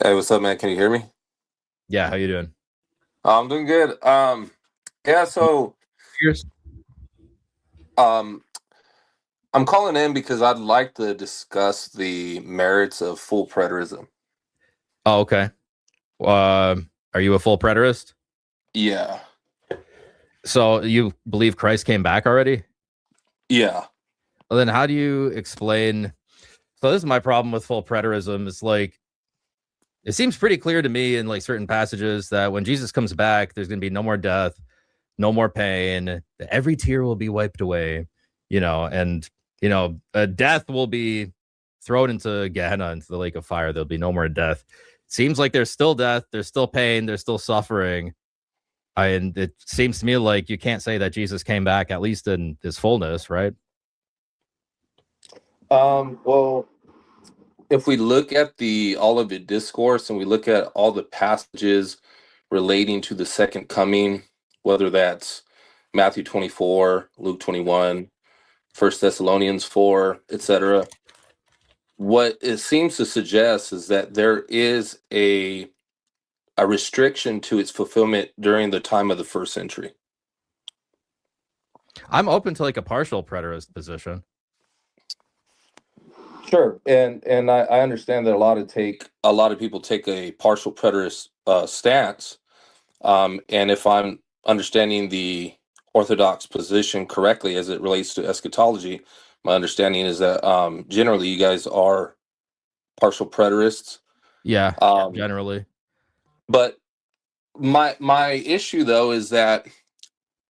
Hey, what's up, man? Can you hear me? Yeah, how you doing? I'm doing good. Yeah, so Years. um, I'm calling in because I'd like to discuss the merits of full preterism. Oh, okay. Are you a full preterist? Yeah, So you believe Christ came back already? yeah. Well, then how do you explain? So this is my problem with full preterism. It's like it seems pretty clear to me in like certain passages that when Jesus comes back, there's going to be no more death, no more pain. That every tear will be wiped away, and death will be thrown into Gehenna, into the lake of fire. There'll be no more death. Seems like there's still death, there's still pain, there's still suffering. And it seems to me like you can't say that Jesus came back, at least in his fullness, right? Well, if we look at the Olivet Discourse and we look at all the passages relating to the second coming, whether that's Matthew 24, Luke 21, First Thessalonians 4, etc., what it seems to suggest is that there is a restriction to its fulfillment during the time of the first century. I'm open to like a partial preterist position. Sure, and I understand that a lot of people take a partial preterist stance. And if I'm understanding the Orthodox position correctly as it relates to eschatology, my understanding is that generally you guys are partial preterists. Yeah, Um, generally. but my issue though is that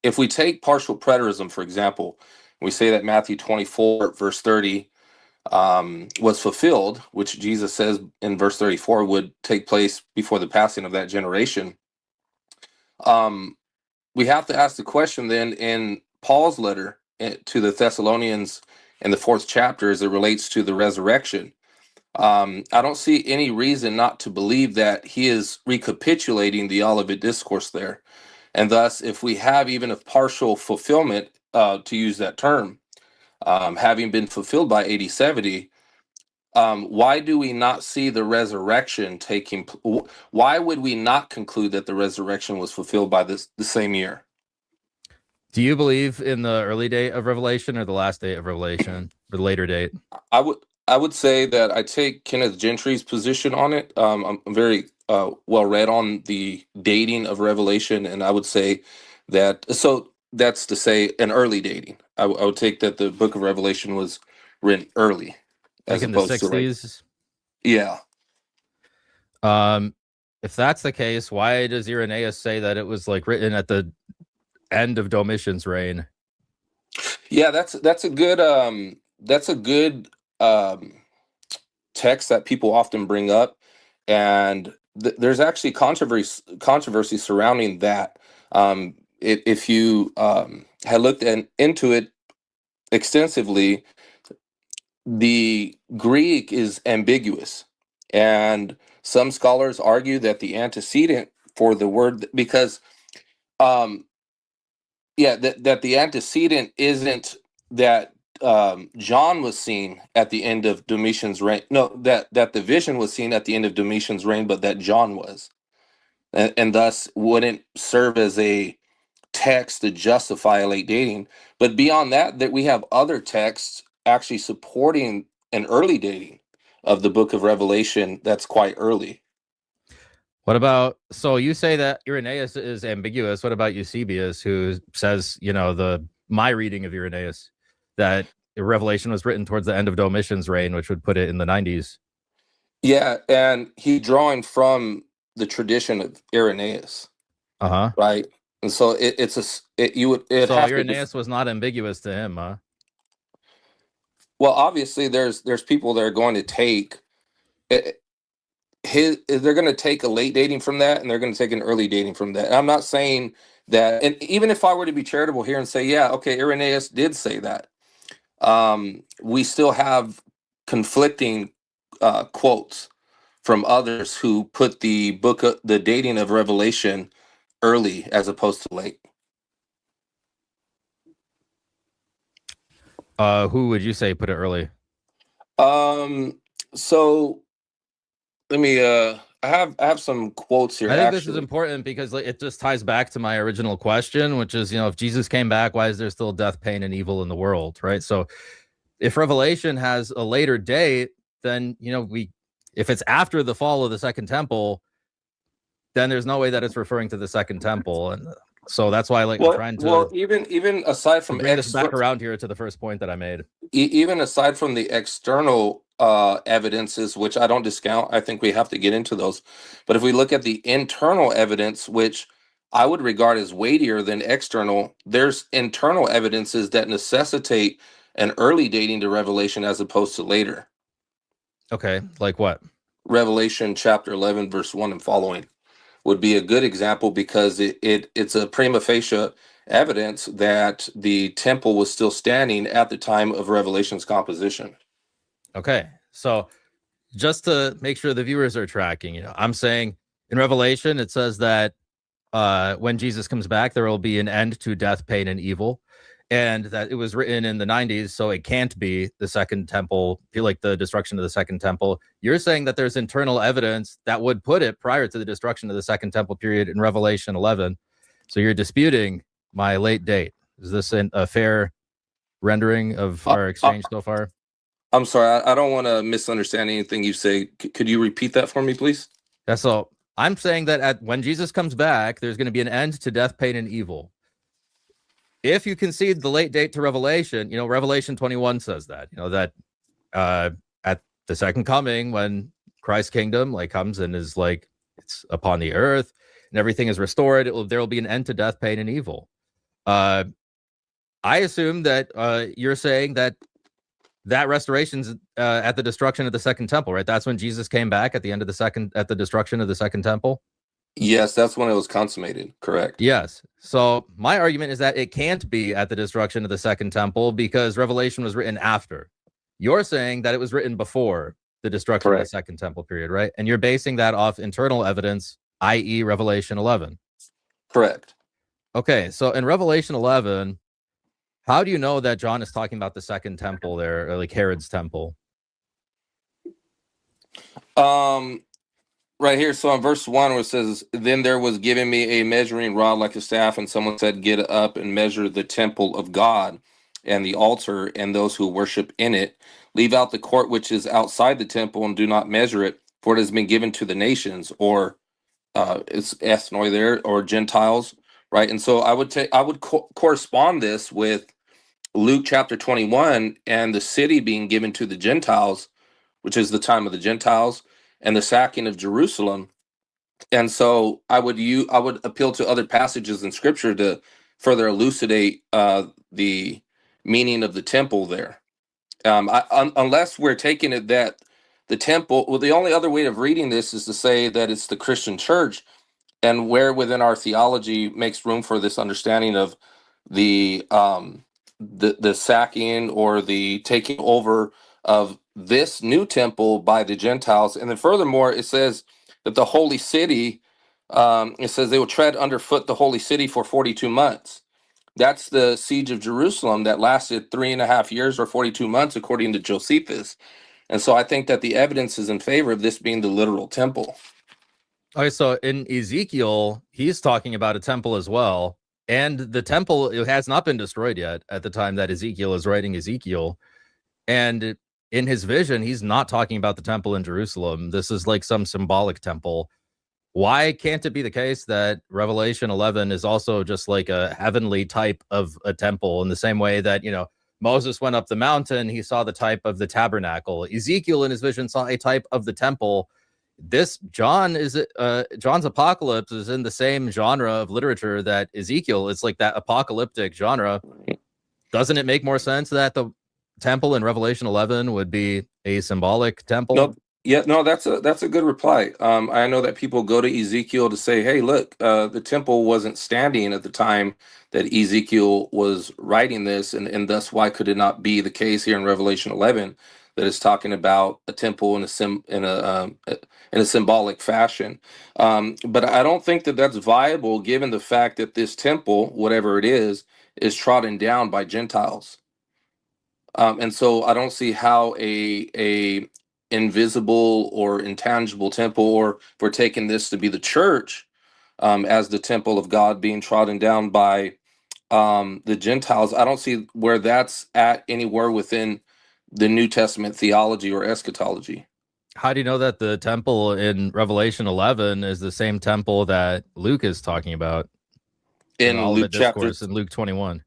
if we take partial preterism, for example, we say that Matthew 24, verse 30, was fulfilled, which Jesus says in verse 34 would take place before the passing of that generation. Um, we have to ask the question then in Paul's letter to the Thessalonians in the fourth chapter as it relates to the resurrection. I don't see any reason not to believe that he is recapitulating the Olivet Discourse there. And thus, if we have even a partial fulfillment, to use that term, having been fulfilled by 80 70, why do we not see the resurrection taking? Why would we not conclude that the resurrection was fulfilled by the same year? Do you believe in the early date of Revelation or the last date of Revelation or the later date? I would I would say that I take Kenneth Gentry's position on it. I'm very well read on the dating of Revelation, and I would say that so that's to say an early dating. I would take that the Book of Revelation was written early, Like as in the opposed to like 60s? yeah. Um, if that's the case, why does Irenaeus say that it was like written at the end of Domitian's reign? Yeah, that's a good um, text that people often bring up, and there's actually controversy surrounding that. If you had looked into it extensively, the Greek is ambiguous, and some scholars argue that the antecedent for the word because um, yeah, that the antecedent isn't that John was seen at the end of Domitian's reign. No, that the vision was seen at the end of Domitian's reign, but that John was, and thus wouldn't serve as a text to justify a late dating. But beyond that, that we have other texts actually supporting an early dating of the Book of Revelation that's quite early. What about, so you say that Irenaeus is ambiguous. What about Eusebius, who says, the my reading of Irenaeus, that Revelation was written towards the end of Domitian's reign, which would put it in the 90s. Yeah, and he drawing from the tradition of Irenaeus. Uh-huh. Right? And so it's you would it So have to Irenaeus was not ambiguous to him, huh? well, obviously there's people that are going to take it, they're going to take a late dating from that, and they're going to take an early dating from that. And I'm not saying that, and even if I were to be charitable here and say, yeah, okay, Irenaeus did say that, we still have conflicting quotes from others who put the dating of Revelation early as opposed to late. Who would you say put it early? Um, so let me I have some quotes here I think this is actually. important because like, it just ties back to my original question, which is, if Jesus came back, why is there still death, pain, and evil in the world, right? So if Revelation has a later date, then if it's after the fall of the second temple, then there's no way that it's referring to the second temple, and so that's why I'm Well, trying well, to even aside from bring this back around here to the first point that I made. even aside from the external evidences, which I don't discount, I think we have to get into those. But if we look at the internal evidence, which I would regard as weightier than external, there's internal evidences that necessitate an early dating to Revelation as opposed to later. Okay, like what? Revelation chapter 11, verse 1 and following would be a good example because it's a prima facie evidence that the temple was still standing at the time of Revelation's composition. Okay, so just to make sure the viewers are tracking, I'm saying in Revelation it says that when Jesus comes back, there will be an end to death, pain, and evil, and that it was written in the 90s, so it can't be the second temple, like the destruction of the second temple. You're saying that there's internal evidence that would put it prior to the destruction of the second temple period in Revelation 11. So you're disputing my late date. Is this a fair rendering of I, our I, exchange so far? I'm sorry, I don't want to misunderstand anything you say. Could you repeat that for me, please? Yeah, so I'm saying that when Jesus comes back, there's going to be an end to death, pain, and evil. If you concede the late date to Revelation, Revelation 21 says that, that at the second coming, when Christ's kingdom comes and is it's upon the earth and everything is restored, there will be an end to death, pain, and evil. I assume that you're saying that restoration's at the destruction of the second temple, right? That's when Jesus came back at the end of at the destruction of the second temple. Yes, that's when it was consummated. Correct. Yes. So my argument is that it can't be at the destruction of the second temple because Revelation was written after. You're saying that it was written before the destruction of the Correct. second temple period, right? And you're basing that off internal evidence, i.e., Revelation 11. Correct. Okay. So in Revelation 11, how do you know that John is talking about the second temple there, or like Herod's temple? Um, right here. So in verse 1, where it says, "Then there was given me a measuring rod like a staff, and someone said, 'Get up and measure the temple of God and the altar and those who worship in it. Leave out the court which is outside the temple, and do not measure it, for it has been given to the nations,'" or it's ethnoi there, or Gentiles, right? And so I would correspond this with Luke chapter 21 and the city being given to the Gentiles, which is the time of the Gentiles, and the sacking of Jerusalem. And so I would appeal to other passages in Scripture to further elucidate the meaning of the temple there. Unless we're taking it that the temple, well, the only other way of reading this is to say that it's the Christian church, and where within our theology makes room for this understanding of the the sacking or the taking over of this new temple by the Gentiles. And then furthermore, it says that the holy city, it says they will tread underfoot the holy city for 42 months. That's the siege of Jerusalem that lasted 3.5 years or 42 months, according to Josephus. And so I think that the evidence is in favor of this being the literal temple. Okay, so in Ezekiel, he's talking about a temple as well. And the temple, it has not been destroyed yet at the time that Ezekiel is writing Ezekiel. And in his vision, he's not talking about the temple in Jerusalem. This is like some symbolic temple. Why can't it be the case that Revelation 11 is also just like a heavenly type of a temple in the same way that, Moses went up the mountain, he saw the type of the tabernacle. Ezekiel in his vision saw a type of the temple. This John's apocalypse is in the same genre of literature that Ezekiel. It's like that apocalyptic genre. Doesn't it make more sense that the temple in Revelation 11 would be a symbolic temple? No, yeah, no, that's a good reply. I know that people go to Ezekiel to say, "Hey, look, the temple wasn't standing at the time that Ezekiel was writing this, and thus why could it not be the case here in Revelation 11 that it's talking about a temple in a symbolic fashion?" But I don't think that that's viable, given the fact that this temple, whatever it is trodden down by Gentiles. And so I don't see how invisible or intangible temple, or if we're taking this to be the church, as the temple of God being trodden down by the Gentiles, I don't see where that's at anywhere within the New Testament theology or eschatology. How do you know that the temple in Revelation 11 is the same temple that Luke is talking about in the In Luke Olivet chapter, Discourse in Luke 21?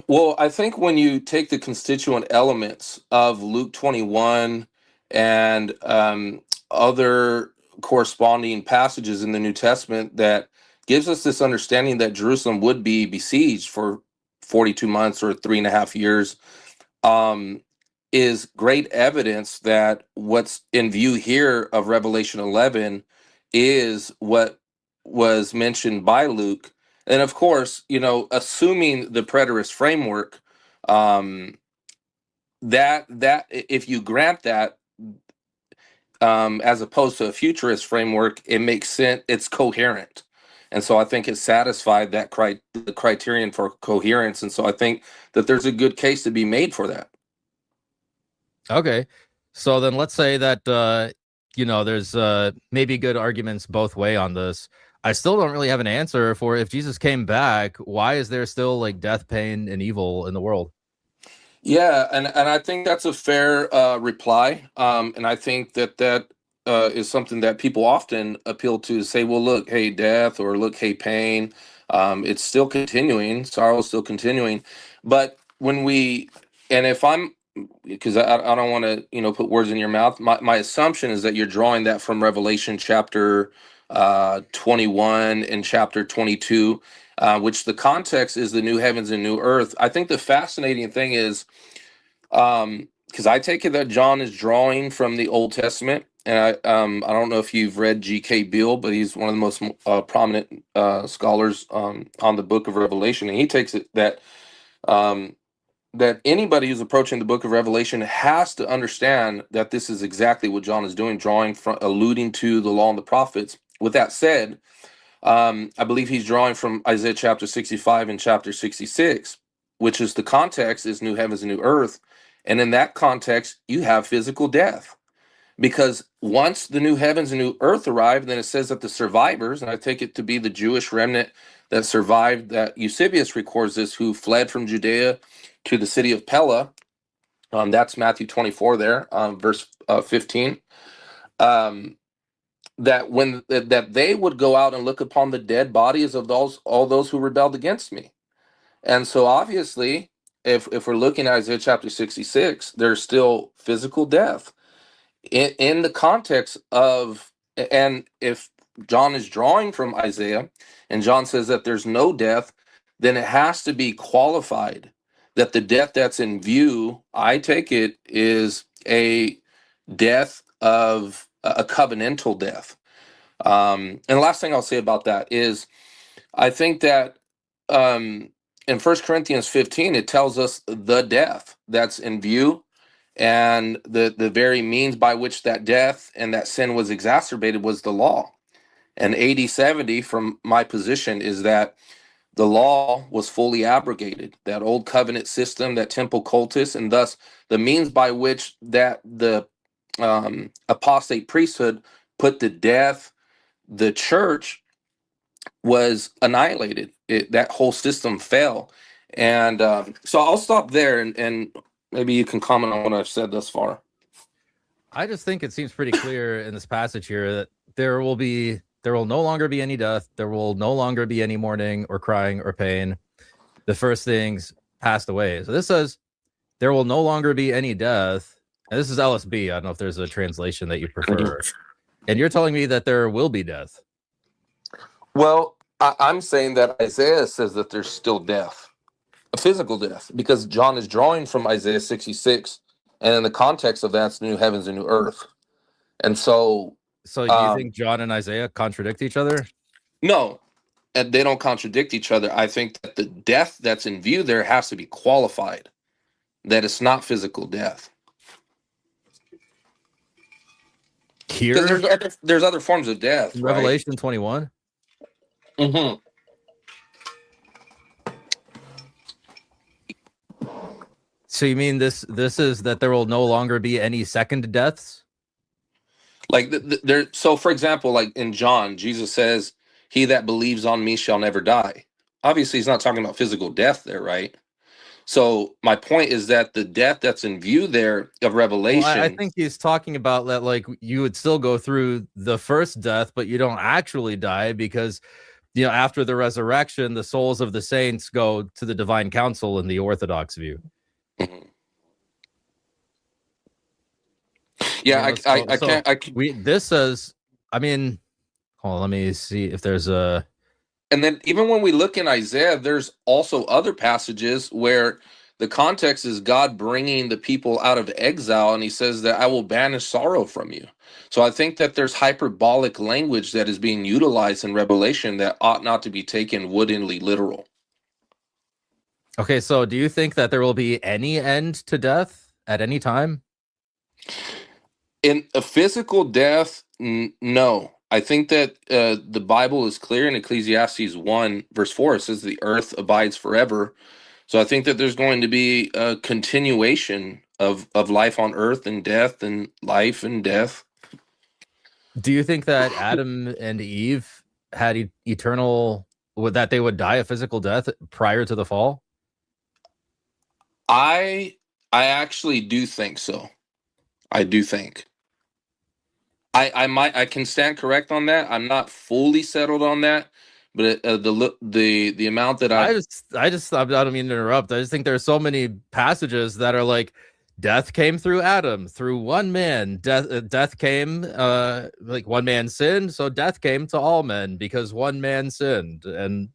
well, I think when you take the constituent elements of Luke 21 and other corresponding passages in the New Testament, that gives us this understanding that Jerusalem would be besieged for 42 months or 3.5 years, um, is great evidence that what's in view here of Revelation 11 is what was mentioned by Luke. And of course, assuming the preterist framework, um, that if you grant that, as opposed to a futurist framework, it makes sense. It's coherent, and so I think it satisfied the criterion for coherence. And so I think that there's a good case to be made for that. Okay. So then let's say that there's maybe good arguments both way on this. I still don't really have an answer for if Jesus came back, why is there still like death, pain, and evil in the world? Yeah, and I think that's a fair reply. And I think that is something that people often appeal to say, well, look, hey, death, or look, hey, pain. It's still continuing, sorrow is still continuing. But when we, and if I'm, because I don't want to, put words in your mouth, my assumption is that you're drawing that from Revelation chapter 21 and chapter 22, which the context is the new heavens and new earth. I think the fascinating thing is, because I take it that John is drawing from the Old Testament, and I don't know if you've read G.K. Beale, but he's one of the most prominent scholars on the Book of Revelation, and he takes it um, that anybody who's approaching the Book of Revelation has to understand that this is exactly what John is doing, drawing from, alluding to the law and the prophets. With that said, I believe he's drawing from Isaiah chapter 65 and chapter 66, which is the context is new heavens and new earth. And in that context, you have physical death. Because once the new heavens and new earth arrive, then it says that the survivors, and I take it to be the Jewish remnant that survived, that Eusebius records this, who fled from Judea to the city of Pella. That's Matthew 24 there, verse 15. Um, that they would go out and look upon the dead bodies of all those who rebelled against me. And so obviously, if we're looking at Isaiah chapter 66, there's still physical death in the context of, and if John is drawing from Isaiah and John says that there's no death, then it has to be qualified that the death that's in view, I take it, is a death of a covenantal death. And the last thing I'll say about that is I think that in 1 Corinthians 15, it tells us the death that's in view, and the very means by which that death and that sin was exacerbated was the law. And AD 70, from my position, is that the law was fully abrogated, that old covenant system, that temple cultus, and thus the means by which that the apostate priesthood put to death the church was annihilated. That whole system fell. And so I'll stop there, and maybe you can comment on what I've said thus far. I just think it seems pretty clear in this passage here that there will no longer be any death, there will no longer be any mourning or crying or pain. The first things passed away. So this says there will no longer be any death. And this is LSB. I don't know if there's a translation that you prefer. And you're telling me that there will be death. Well, I'm saying that Isaiah says that there's still death, a physical death, because John is drawing from Isaiah 66, and in the context of that's new heavens and new earth. And so, So do you think John and Isaiah contradict each other? no, and they don't contradict each other. I think that the death that's in view there has to be qualified, that it's not physical death. Here, Because there's other forms of death, in right? Revelation 21. Mm-hmm. So you mean this is that there will no longer be any second deaths? Like there. So, for example, like in John, Jesus says, "He that believes on me shall never die." Obviously, he's not talking about physical death there, right? So, my point is that the death that's in view there of Well, I Revelation. think he's talking about that, like you would still go through the first death, but you don't actually die because, after the resurrection, the souls of the saints go to the divine council in the Orthodox view. Mhm. Yeah, I So can't. this says, I mean, hold on, let me see if there's a. And then even when we look in Isaiah, there's also other passages where the context is God bringing the people out of exile, and he says that I will banish sorrow from you. So I think that there's hyperbolic language that is being utilized in Revelation that ought not to be taken woodenly literal. Okay, so do you think that there will be any end to death at any time? In a physical death, no. I think that the Bible is clear in Ecclesiastes 1, verse 4. It says the earth abides forever. So I think that there's going to be a continuation of life on earth and death and life and death. Do you think that Adam and Eve had eternal, that they would die a physical death prior to the fall? I I actually do think so. I do think. I can stand correct on that. I'm not fully settled on that, but the amount that I've. I don't mean to interrupt. I just think there's so many passages that are like, death came through Adam, through one man. Death came, like one man sinned, so death came to all men because one man sinned. And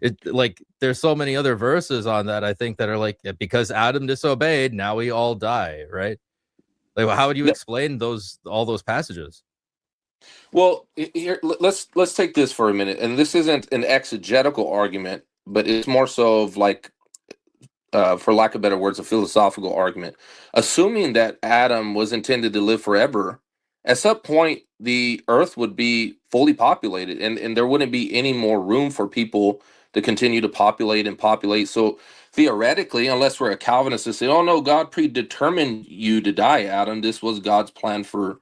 it, like, there's so many other verses on that, I think, that are like, because Adam disobeyed, now we all die, right? Like, how would you explain all those passages? Well, here let's take this for a minute, and this isn't an exegetical argument, but it's more so of like, for lack of better words, a philosophical argument. Assuming that Adam was intended to live forever, at some point the Earth would be fully populated, and there wouldn't be any more room for people to continue to populate and populate. So theoretically, unless we're a Calvinist to say, "Oh no, God predetermined you to die, Adam. This was God's plan for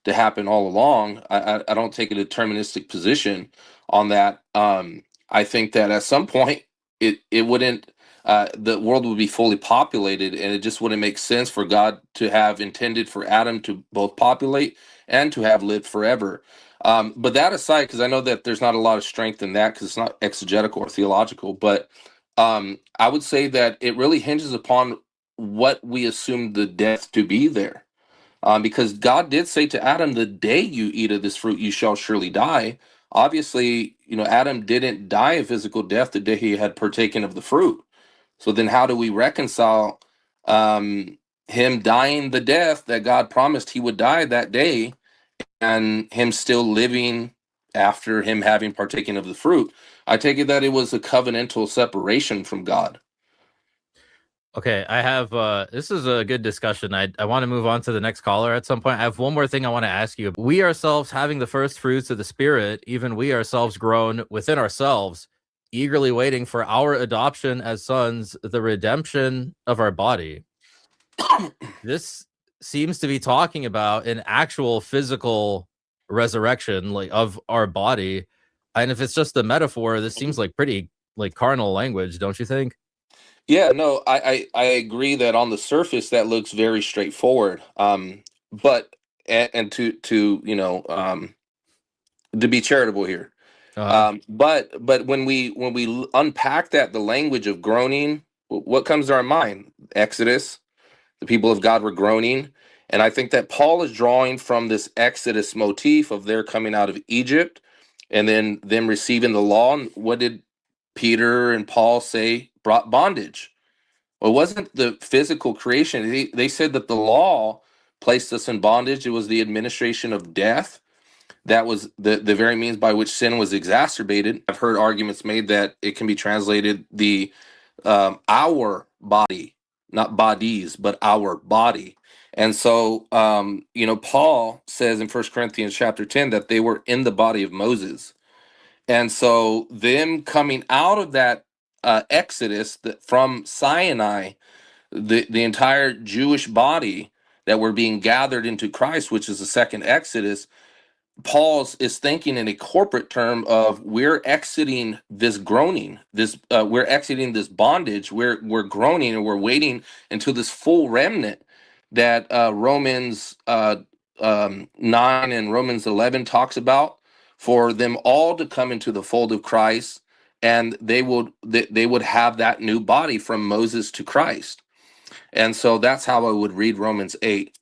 to happen all along." I don't take a deterministic position on that. I think that at some point it wouldn't the world would be fully populated, and it just wouldn't make sense for God to have intended for Adam to both populate and to have lived forever. But that aside, because I know that there's not a lot of strength in that because it's not exegetical or theological, but I would say that it really hinges upon what we assume the death to be there. Because God did say to Adam, "The day you eat of this fruit, you shall surely die." Obviously, Adam didn't die a physical death the day he had partaken of the fruit. So then, how do we reconcile him dying the death that God promised he would die that day, and him still living after him having partaken of the fruit? I take it that it was a covenantal separation from God. Okay, I have this is a good discussion. I want to move on to the next caller at some point. I have one more thing I want to ask you. We ourselves having the first fruits of the spirit, even we ourselves grown within ourselves, eagerly waiting for our adoption as sons, the redemption of our body. This seems to be talking about an actual physical resurrection, like, of our body. And if it's just a metaphor, this seems like pretty, like, carnal language, don't you think? Yeah, no, I agree that on the surface that looks very straightforward. But and to be charitable here. Uh, But when we unpack that, the language of groaning, what comes to our mind? Exodus. The people of God were groaning, and I think that Paul is drawing from this Exodus motif of their coming out of Egypt, and then them receiving the law. And what did Peter and Paul say? Brought bondage. Well, it wasn't the physical creation. They said that the law placed us in bondage. It was the administration of death that was the very means by which sin was exacerbated. I've heard arguments made that it can be translated the our body, not bodies, but our body. And so, Paul says in First Corinthians chapter 10 that they were in the body of Moses. And so, them coming out of that Exodus from Sinai, the entire Jewish body that we're being gathered into Christ, which is the second Exodus, Paul's is thinking in a corporate term of we're exiting this groaning, this we're exiting this bondage, we're groaning, and we're waiting until this full remnant that Romans 9 and Romans 11 talks about, for them all to come into the fold of Christ, and they would have that new body from Moses to Christ. And so that's how I would read Romans 8.